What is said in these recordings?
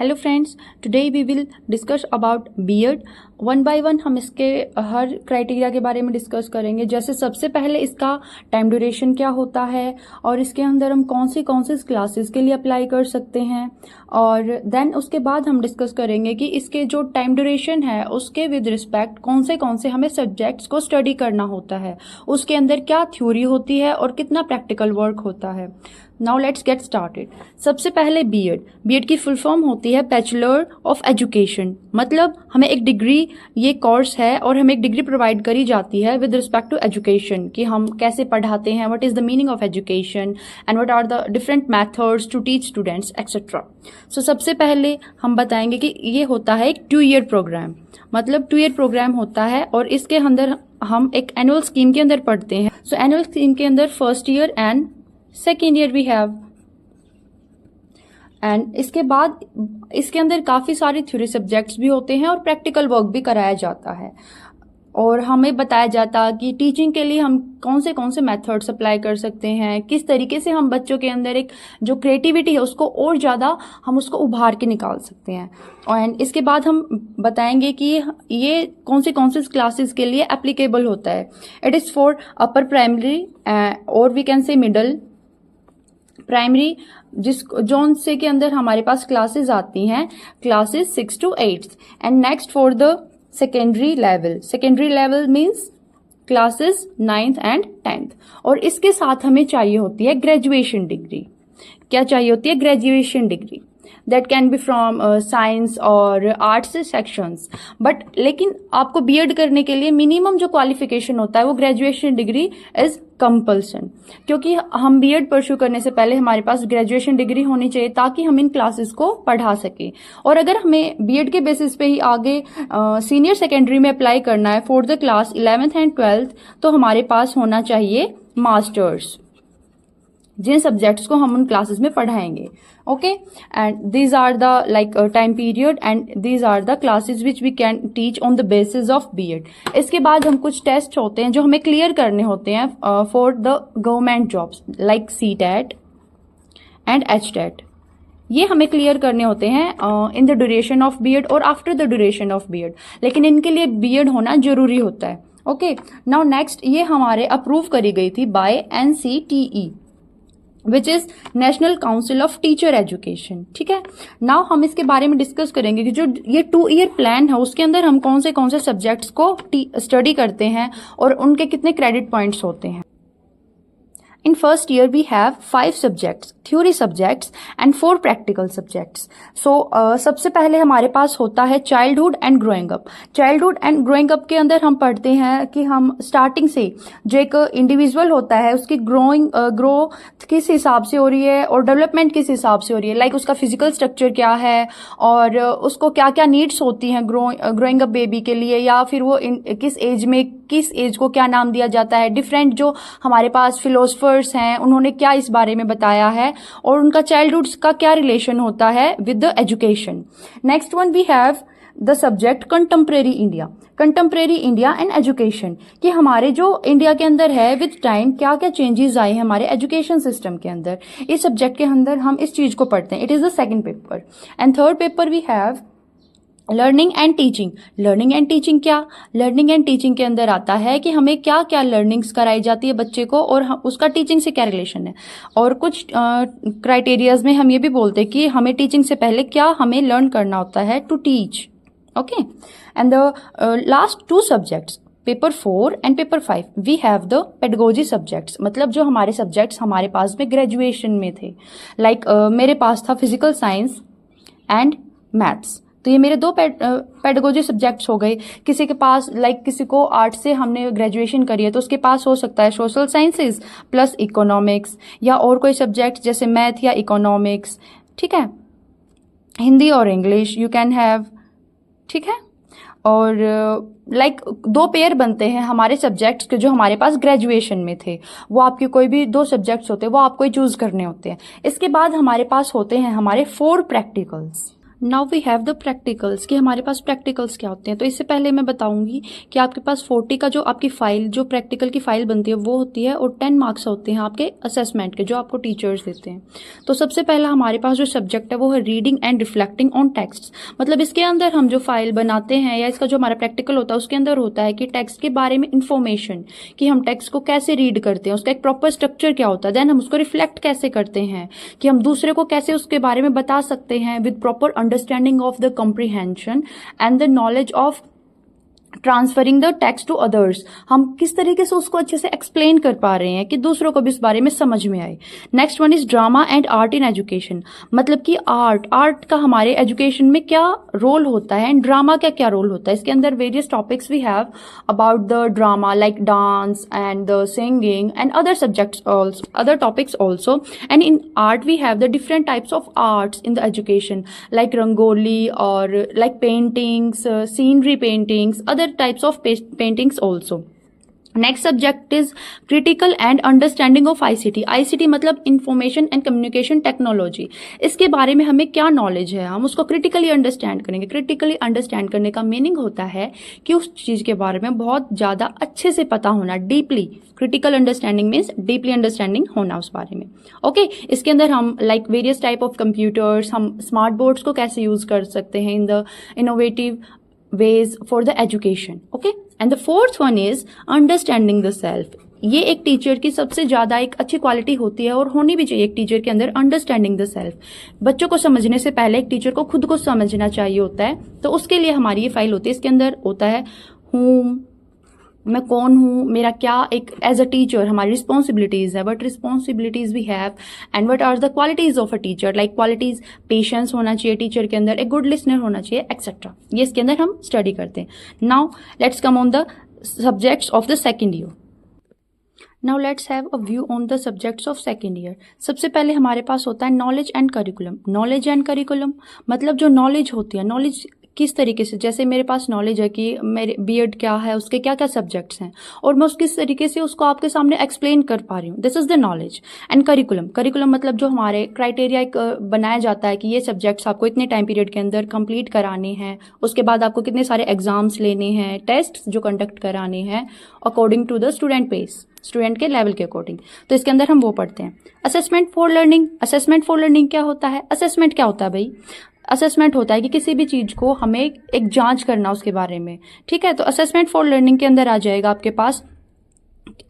Hello friends, today we will discuss about BEd. One by one हम इसके हर criteria के बारे में डिस्कस करेंगे। जैसे सबसे पहले इसका टाइम ड्यूरेशन क्या होता है और इसके अंदर हम कौन सी क्लासेस के लिए अप्लाई कर सकते हैं, और देन उसके बाद हम डिस्कस करेंगे कि इसके जो टाइम ड्यूरेशन है उसके विद रिस्पेक्ट कौन से हमें सब्जेक्ट्स को स्टडी करना होता है, उसके अंदर क्या थ्योरी होती है और कितना प्रैक्टिकल वर्क होता है। Now let's get started. सबसे पहले बीएड की फुल फॉर्म होती है बैचलर ऑफ एजुकेशन। मतलब हमें एक डिग्री, ये कोर्स है और हमें एक डिग्री प्रोवाइड करी जाती है विद रिस्पेक्ट टू एजुकेशन, कि हम कैसे पढ़ाते हैं, what is the meaning of education and what are the different methods to teach students etcetera. So सबसे पहले हम बताएंगे कि ये होता है एक 2 ईयर प्रोग्राम। मतलब 2 ईयर प्रोग्राम होता है और इसके अंदर हम एक एनुअल स्कीम के अंदर पढ़ते हैं। सो एनुअल स्कीम के अंदर first year and second year we have, and इसके बाद इसके अंदर काफ़ी सारे थ्योरी सब्जेक्ट्स भी होते हैं और प्रैक्टिकल वर्क भी कराया जाता है। और हमें बताया जाता है कि टीचिंग के लिए हम कौन से मेथड्स अप्लाई कर सकते हैं, किस तरीके से हम बच्चों के अंदर एक जो क्रिएटिविटी है उसको और ज़्यादा हम उसको उभार के निकाल सकते हैं। एंड इसके बाद हम बताएंगे कि ये कौन से क्लासेस के लिए एप्लीकेबल होता है। It is for upper primary और we can say middle primary, जिस जोन से के अंदर हमारे पास क्लासेस आती हैं classes 6 to 8, and next for the secondary level means classes 9th and 10th। और इसके साथ हमें चाहिए होती है ग्रेजुएशन डिग्री। क्या चाहिए होती है? Graduation degree. That can be from science और आर्ट्स सेक्शंस। बट लेकिन आपको बीएड करने के लिए मिनिमम जो क्वालिफिकेशन होता है वो ग्रेजुएशन डिग्री इज कंपल्सन, क्योंकि हम बीएड परस्यू करने से पहले हमारे पास ग्रेजुएशन डिग्री होनी चाहिए ताकि हम इन क्लासेस को पढ़ा सकें। और अगर हमें बीएड के बेसिस पे ही आगे सीनियर सेकेंडरी में अप्लाई करना है for the class 11th and 12th, तो हमारे पास होना चाहिए मास्टर्स, जिन सब्जेक्ट्स को हम उन क्लासेस में पढ़ाएंगे। Okay, and these are the like time period and these are the classes which we can teach on the basis of BEd. इसके बाद हम कुछ टेस्ट होते हैं जो हमें क्लियर करने होते हैं for the government jobs like CTET and HTET. ये हमें क्लियर करने होते हैं in the duration of BEd और after the duration of BEd, लेकिन इनके लिए बीएड होना जरूरी होता है। ओके, नाउ नेक्स्ट, ये हमारे अप्रूव करी गई थी by NCTE which is national council of teacher education. ठीक है, नाउ हम इसके बारे में डिस्कस करेंगे कि जो ये 2 ईयर प्लान है उसके अंदर हम कौन से सब्जेक्ट्स को स्टडी करते हैं और उनके कितने क्रेडिट पॉइंट्स होते हैं। In first year we have 5 subjects, theory subjects and 4 practical subjects. So सबसे पहले हमारे पास होता है childhood and growing up. Childhood and growing up के अंदर हम पढ़ते हैं कि हम स्टार्टिंग से जो एक इंडिविजुअल होता है उसकी ग्रोथ किस हिसाब से हो रही है और डेवलपमेंट किस हिसाब से हो रही है, लाइक उसका फिजिकल स्ट्रक्चर क्या है और उसको क्या क्या नीड्स होती हैं ग्रोइंग अप बेबी के लिए, या फिर वो किस एज को क्या नाम दिया जाता है। डिफरेंट जो हमारे पास फिलोसफर्स हैं उन्होंने क्या इस बारे में बताया है और उनका चाइल्डहुड का क्या रिलेशन होता है with the education. Next one we have the subject contemporary India and education, कि हमारे जो इंडिया के अंदर है विद टाइम क्या क्या चेंजेस आए हैं हमारे एजुकेशन सिस्टम के अंदर। इस सब्जेक्ट के अंदर हम इस चीज को पढ़ते हैं। It is the second paper. And third paper we have learning and teaching क्या? लर्निंग एंड टीचिंग के अंदर आता है कि हमें क्या क्या लर्निंग्स कराई जाती है बच्चे को और उसका टीचिंग से क्या रिलेशन है। और कुछ क्राइटेरियाज में हम ये भी बोलते हैं कि हमें टीचिंग से पहले क्या हमें लर्न करना होता है to teach. Okay, and the last 2 subjects paper 4 and paper 5 we have the pedagogy subjects. मतलब जो हमारे सब्जेक्ट्स हमारे पास में ग्रेजुएशन में थे, लाइक मेरे पास था फिजिकल साइंस एंड मैथ्स। तो ये मेरे 2 पेडागोजी सब्जेक्ट्स हो गए। किसी के पास किसी को आर्ट से हमने ग्रेजुएशन करी है तो उसके पास हो सकता है सोशल साइंसेज प्लस इकोनॉमिक्स, या और कोई सब्जेक्ट जैसे मैथ या इकोनॉमिक्स। ठीक है, हिंदी और इंग्लिश यू कैन हैव। ठीक है, और 2 पेयर बनते हैं हमारे सब्जेक्ट्स के जो हमारे पास ग्रेजुएशन में थे। वो आपके कोई भी 2 सब्जेक्ट्स होते हैं, वो आपको ही चूज करने होते हैं। इसके बाद हमारे पास होते हैं हमारे 4 practicals. Now we have the practicals, कि हमारे पास प्रैक्टिकल्स क्या होते हैं। तो इससे पहले मैं बताऊंगी कि आपके पास 40 का जो आपकी फाइल, जो प्रैक्टिकल की फाइल बनती है वो होती है, और 10 मार्क्स होते हैं आपके असेसमेंट के, जो आपको टीचर्स देते हैं। तो सबसे पहला हमारे पास जो सब्जेक्ट है वो है reading and reflecting on text. मतलब इसके अंदर हम जो फाइल बनाते हैं या इसका जो हमारा प्रैक्टिकल होता है उसके अंदर होता है कि टेक्स्ट के बारे में इंफॉर्मेशन, कि हम टेक्स्ट को कैसे रीड करते हैं, उसका एक प्रॉपर स्ट्रक्चर क्या होता है, देन हम उसको रिफ्लेक्ट कैसे करते हैं, कि हम दूसरे को कैसे उसके बारे में बता सकते हैं with proper understanding of the comprehension and the knowledge of transferring the text to others. हम किस तरीके से उसको अच्छे से एक्सप्लेन कर पा रहे हैं कि दूसरों को भी इस बारे में समझ में आए। Next one is drama and art in education, मतलब कि आर्ट का हमारे एजुकेशन में क्या रोल होता है एंड ड्रामा का क्या रोल होता है। इसके अंदर various topics we have about the drama like dance and the singing and other subjects also, other topics also. And in art we have the different types of arts in the education like rangoli और like paintings, scenery paintings, other types of paintings also. Next subject is critical and understanding of ICT. ICT मतलब information and communication technology. इसके बारे में हमें क्या knowledge है, हम उसको क्रिटिकली अंडरस्टैंड करेंगे। क्रिटिकली अंडरस्टैंड करने का मीनिंग होता है कि उस चीज के बारे में बहुत ज्यादा अच्छे से पता होना, deeply. Critical understanding means deeply understanding होना उस बारे में। ओके, इसके अंदर हम like various type of computers, हम स्मार्ट बोर्ड्स को कैसे यूज कर सकते हैं in the innovative ways for the education. Okay, and the fourth one is understanding the self. ये एक टीचर की सबसे ज्यादा एक अच्छी क्वालिटी होती है और होनी भी चाहिए एक टीचर के अंदर, अंडरस्टैंडिंग द सेल्फ। बच्चों को समझने से पहले एक टीचर को खुद को समझना चाहिए होता है, तो उसके लिए हमारी ये फाइल होती है। इसके अंदर होता है हूँ, मैं कौन हूँ, मेरा क्या एक एज अ टीचर हमारी रिस्पॉन्सिबिलिटीज है, what responsibilities we have and what are the qualities of a teacher. Like qualities, patience होना चाहिए टीचर के अंदर, एक गुड लिसनर होना चाहिए, एक्सेट्रा। ये इसके अंदर हम स्टडी करते हैं। Now let's come on the subjects of the second year. Now let's have a view on the subjects of second year. सबसे पहले हमारे पास होता है knowledge and curriculum. Knowledge and curriculum मतलब जो नॉलेज होती है, नॉलेज किस तरीके से, जैसे मेरे पास नॉलेज है कि मेरे बीएड क्या है, उसके क्या क्या सब्जेक्ट्स हैं, और मैं किस तरीके से उसको आपके सामने एक्सप्लेन कर पा रही हूँ, this is the knowledge. And curriculum, curriculum मतलब जो हमारे क्राइटेरिया एक बनाया जाता है कि ये सब्जेक्ट्स आपको इतने टाइम पीरियड के अंदर कंप्लीट कराने हैं, उसके बाद आपको कितने सारे एग्जाम्स लेने हैं, टेस्ट जो कंडक्ट कराने हैं according to the student pace, student के लेवल के अकॉर्डिंग। तो इसके अंदर हम वो पढ़ते हैं। Assessment for learning, assessment for learning क्या होता है? असेसमेंट क्या होता है भाई? असेसमेंट होता है कि किसी भी चीज को हमें एक जांच करना उसके बारे में, ठीक है। तो असेसमेंट फॉर लर्निंग के अंदर आ जाएगा आपके पास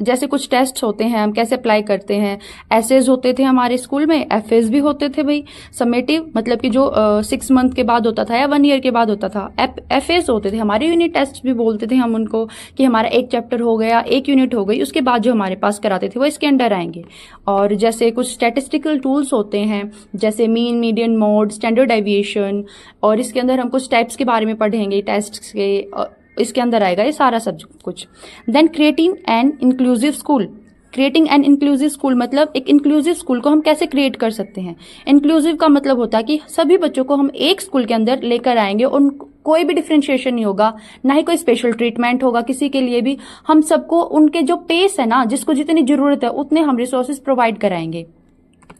जैसे कुछ टेस्ट होते हैं, हम कैसे अप्लाई करते हैं। एसेज होते थे हमारे स्कूल में, एफएस भी होते थे भाई। समेटिव मतलब कि जो 6 मंथ के बाद होता था या 1 ईयर के बाद होता था। एफएस होते थे हमारे, यूनिट टेस्ट भी बोलते थे हम उनको, कि हमारा एक चैप्टर हो गया, एक यूनिट हो गई, उसके बाद जो हमारे पास कराते थे वो इसके अंडर आएंगे। और जैसे कुछ स्टैटिस्टिकल टूल्स होते हैं जैसे mean, median, mode, standard deviation, और इसके अंदर हम कुछ टाइप्स के बारे में पढ़ेंगे टेस्ट के, इसके अंदर आएगा ये सारा सब कुछ। Then creating an inclusive school. Creating an inclusive school मतलब एक इंक्लूसिव स्कूल को हम कैसे क्रिएट कर सकते हैं। इंक्लूसिव का मतलब होता है कि सभी बच्चों को हम एक स्कूल के अंदर लेकर आएंगे, और कोई भी डिफ्रेंशिएशन नहीं होगा, ना ही कोई स्पेशल ट्रीटमेंट होगा किसी के लिए भी। हम सबको उनके जो पेस है ना, जिसको जितनी जरूरत है उतने हम रिसोर्सेज प्रोवाइड कराएंगे।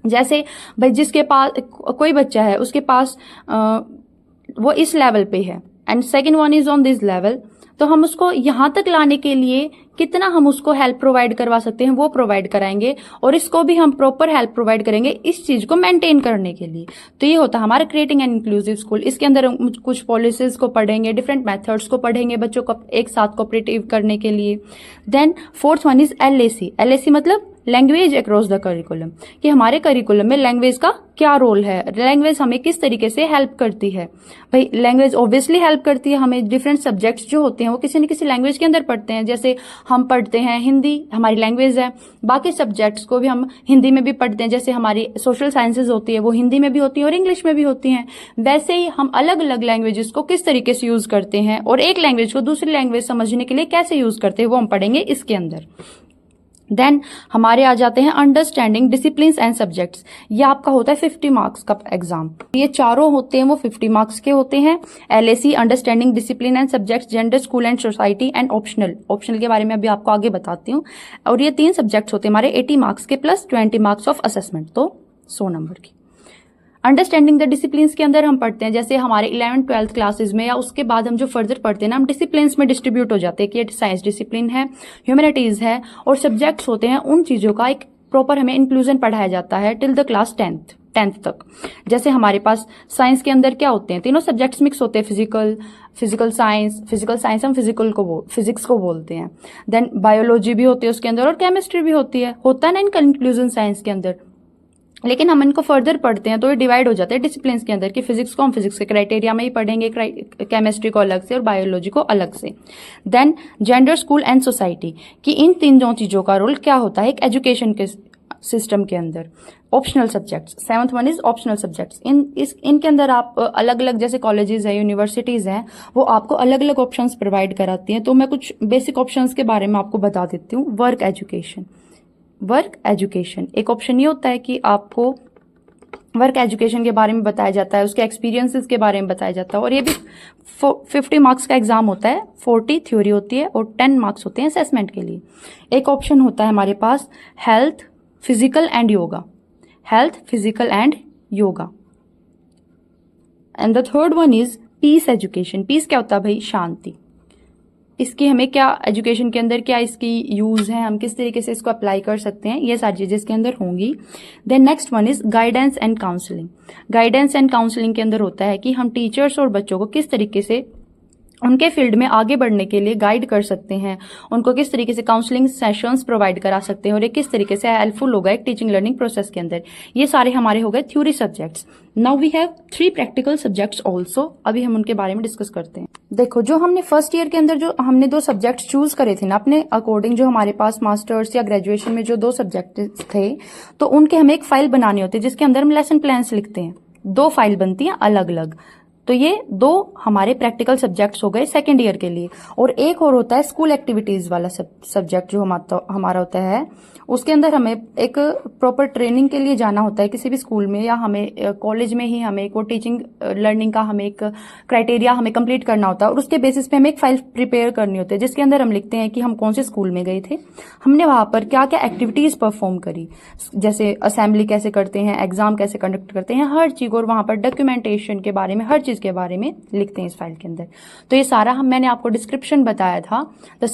जैसे भाई जिसके पास कोई बच्चा है, उसके पास वो इस लेवल पे है and second one is on this level, तो हम उसको यहां तक लाने के लिए कितना हम उसको हेल्प प्रोवाइड करवा सकते हैं वो प्रोवाइड कराएंगे, और इसको भी हम प्रॉपर हेल्प प्रोवाइड करेंगे इस चीज को मेंटेन करने के लिए। तो ये होता है हमारा क्रिएटिंग एन इंक्लूसिव स्कूल। इसके अंदर हम कुछ पॉलिसीज को पढ़ेंगे, डिफरेंट मेथड्स को पढ़ेंगे बच्चों को एक साथ कोऑपरेटिव करने के लिए। Then fourth one is LAC. LAC मतलब लैंग्वेज अक्रॉस द करिकुलम, कि हमारे करिकुलम में लैंग्वेज का क्या रोल है, लैंग्वेज हमें किस तरीके से हेल्प करती है। भाई लैंग्वेज ऑब्वियसली हेल्प करती है हमें, डिफरेंट सब्जेक्ट्स जो होते हैं वो किसी न किसी लैंग्वेज के अंदर पढ़ते हैं। जैसे हम पढ़ते हैं हिंदी, हमारी लैंग्वेज है, बाकी सब्जेक्ट्स को भी हम हिंदी में भी पढ़ते हैं। जैसे हमारी सोशल साइंसेज होती है वो हिंदी में भी होती है और इंग्लिश में भी होती हैं। वैसे ही हम अलग अलग लैंग्वेजेस को किस तरीके से यूज करते हैं और एक लैंग्वेज को दूसरी लैंग्वेज समझने के लिए कैसे यूज करते हैं वो हम पढ़ेंगे इसके अंदर। देन हमारे आ जाते हैं अंडरस्टैंडिंग डिसिप्लिन्स एंड सब्जेक्ट्स। ये आपका होता है 50 मार्क्स का एग्जाम। ये चारों होते हैं वो 50 मार्क्स के होते हैं। LAC, understanding discipline and subjects, gender, school and society and optional. Optional के बारे में अभी आपको आगे बताती हूँ। और ये 3 सब्जेक्ट्स होते हैं हमारे 80 मार्क्स के प्लस 20 मार्क्स ऑफ असेसमेंट, तो 100 नंबर की। अंडरस्टैंडिंग द डिसिप्लिन्स के अंदर हम पढ़ते हैं, जैसे हमारे 11th-12th क्लासेस में या उसके बाद हम जो फर्दर पढ़ते हैं ना, हम डिसिप्लिन्स में डिस्ट्रीब्यूट हो जाते हैं कि ये साइंस डिसिप्लिन है, ह्यूमैनिटीज़ है, और सब्जेक्ट्स होते हैं। उन चीज़ों का एक प्रॉपर हमें इंक्लूजन पढ़ाया जाता है टिल द क्लास 10th तक। जैसे हमारे पास साइंस के अंदर क्या होते हैं, तीनों सब्जेक्ट्स मिक्स होते हैं, फिजिकल साइंस हम फिजिक्स को बोलते हैं। देन बायोलॉजी भी होती है उसके अंदर, और केमिस्ट्री भी होता है ना इनका इंक्लूजन साइंस के अंदर। लेकिन हम इनको फर्दर पढ़ते हैं तो ये डिवाइड हो जाते हैं डिसिप्लिन के अंदर कि फिजिक्स को हम फिजिक्स के क्राइटेरिया में ही पढ़ेंगे, केमिस्ट्री को अलग से और बायोलॉजी को अलग से। Then gender, school and society कि इन तीनों चीज़ों का रोल क्या होता है एक एजुकेशन के सिस्टम के अंदर। Optional subjects, 7th one is optional subjects. इनके अंदर आप अलग अलग, जैसे कॉलेजेस है, यूनिवर्सिटीज़ हैं, वो आपको अलग अलग ऑप्शंस प्रोवाइड कराती हैं। तो मैं कुछ बेसिक ऑप्शंस के बारे में आपको बता देती हूँ। वर्क एजुकेशन एक ऑप्शन ये होता है कि आपको वर्क एजुकेशन के बारे में बताया जाता है, उसके एक्सपीरियंसेस के बारे में बताया जाता है, और ये भी 50 मार्क्स का एग्जाम होता है, 40 थ्योरी होती है और 10 मार्क्स होते हैं असेसमेंट के लिए। एक ऑप्शन होता है हमारे पास health, physical and yoga. And the third one is peace education. Peace क्या होता है भाई? शांति। इसकी हमें क्या एजुकेशन के अंदर क्या इसकी यूज है, हम किस तरीके से इसको अप्लाई कर सकते हैं, ये सारी चीजें इसके अंदर होंगी। Then next one is guidance and counselling. Guidance and counselling के अंदर होता है कि हम टीचर्स और बच्चों को किस तरीके से उनके फील्ड में आगे बढ़ने के लिए गाइड कर सकते हैं, उनको किस तरीके से काउंसलिंग सेशंस प्रोवाइड करा सकते हैं, और ये किस तरीके से हेल्पफुल होगा एक टीचिंग लर्निंग प्रोसेस के अंदर। ये सारे हमारे हो गए theory subjects. Now we have 3 practical subjects also. अभी हम उनके बारे में डिस्कस करते हैं। देखो, जो हमने फर्स्ट ईयर के अंदर जो हमने 2 सब्जेक्ट्स चूज करे थे ना अपने अकॉर्डिंग, जो हमारे पास मास्टर्स या ग्रेजुएशन में जो 2 सब्जेक्ट थे, तो उनके हमें एक फाइल बनानी होती है जिसके अंदर हम लेसन प्लान्स लिखते हैं। 2 फाइल बनती हैं अलग अलग। तो ये 2 हमारे प्रैक्टिकल सब्जेक्ट्स हो गए सेकेंड ईयर के लिए। और एक और होता है स्कूल एक्टिविटीज वाला सब्जेक्ट जो हमारा होता है, उसके अंदर हमें एक प्रॉपर ट्रेनिंग के लिए जाना होता है किसी भी स्कूल में, या हमें कॉलेज में ही हमें वो टीचिंग लर्निंग का हमें एक क्राइटेरिया हमें कंप्लीट करना होता है, और उसके बेसिस पे हमें एक फाइल प्रिपेयर करनी होती है जिसके अंदर हम लिखते हैं कि हम कौन से स्कूल में गए थे, हमने वहां पर क्या क्या एक्टिविटीज परफॉर्म करी, जैसे असेंबली कैसे करते हैं, एग्जाम कैसे कंडक्ट करते हैं, हर चीज, और वहां पर डॉक्यूमेंटेशन के बारे में हर चीज के बारे में लिखते हैं इस फाइल के अंदर। तो ये सारा मैंने आपको डिस्क्रिप्शन बताया था, the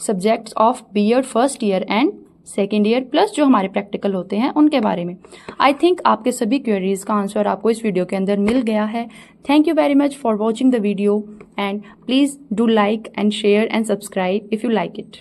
subjects of BEd first year and second year, plus जो हमारे प्रैक्टिकल होते हैं उनके बारे में। आई थिंक आपके सभी क्वेरीज का आंसर आपको इस वीडियो के अंदर मिल गया है। Thank you very much for watching the video, and please do like and share and subscribe if you like it.